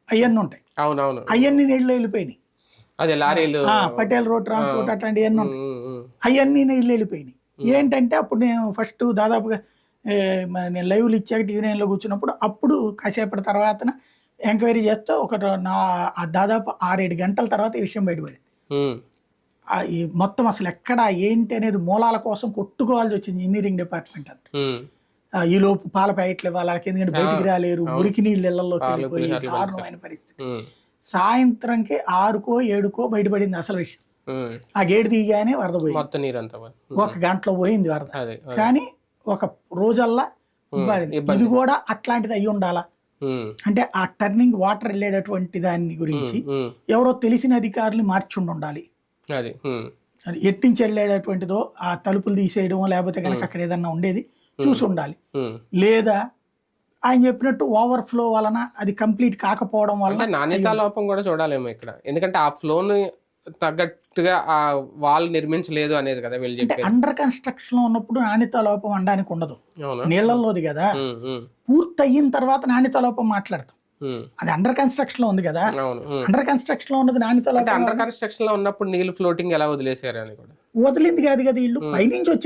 అవన్నీ ఉంటాయి. అవునవును. అవన్నీ నీళ్ళు వెళ్ళిపోయినాయి. అదే లారీలు. పటేల్ రోడ్ ట్రాన్స్పోర్ట్ అట్లాంటివన్నీ ఉంటాయి. అవన్నీ నీళ్ళు వెళ్ళిపోయినాయి. ఏంటంటే అప్పుడు నేను ఫస్ట్ దాదాపుగా నేను లైవ్లు ఇచ్చాక టీవీ9లో కూర్చున్నప్పుడు అప్పుడు కాసేపటి తర్వాత ఎంక్వైరీ చేస్తే దాదాపు 6-7 గంటల తర్వాత ఈ విషయం బయటపడింది. ఈ మొత్తం అసలు ఎక్కడ ఏంటి అనేది మూలాల కోసం కొట్టుకోవాల్సి వచ్చింది ఇంజనీరింగ్ డిపార్ట్మెంట్ అంతా. ఈ లోపు పాల ప్యాకెట్లు ఇవ్వాలి, ఎందుకంటే బయటికి రాలేరు, మురికి నీళ్ళు ఇళ్లలోకి వెళ్ళిపోయి దారుణమైన పరిస్థితి. సాయంత్రంకి 6కో 7కో బయటపడింది అసలు విషయం. ఆ గేటు తీయగానే వరద పోయింది. 1 గంటలో పోయింది వరద. కానీ ఒక రోజల్లా ఇది కూడా అట్లాంటిది అయ్యి ఉండాలా అంటే ఆ టర్నింగ్ వాటర్ వెళ్ళేటటువంటి దాని గురించి ఎవరో తెలిసిన అధికారులు మార్చి ఉండాలి. ఎట్టించి వెళ్ళేటటువంటిదో ఆ తలుపులు తీసేయడం లేకపోతే కనుక అక్కడ ఏదన్నా ఉండేది చూసి ఉండాలి. లేదా ఆయన చెప్పినట్టు ఓవర్ఫ్లో వలన అది కంప్లీట్ కాకపోవడం వల్ల నాణ్యతా లోపం కూడా చూడాలేమో ఇక్కడ. ఎందుకంటే ఆ ఫ్లోని తగ్గట్టుగా ఆ వాల్ నిర్మించలేదు అనేది కదా వీళ్ళు చెప్పేది. అండర్ కన్స్ట్రక్షన్ లో ఉన్నప్పుడు నాణ్యతా లోపం అనడానికి ఉండదు, నీళ్లలోది కదా. పూర్తి అయిన తర్వాత నాణ్యతా లోపం మాట్లాడతాం. అది అండర్ కన్స్ట్రక్షన్ లో ఉంది కదా. అండర్ కన్స్ట్రక్షన్ లో ఉన్నది నాణ్యతా లోపం. అండర్ కన్స్ట్రక్షన్ లో ఉన్నప్పుడు నీళ్ళు ఫ్లోటింగ్ ఎలా వదిలేసారు అని కూడా వదిలింది కాదు కదా, వీళ్ళు పైనుంచి వచ్చి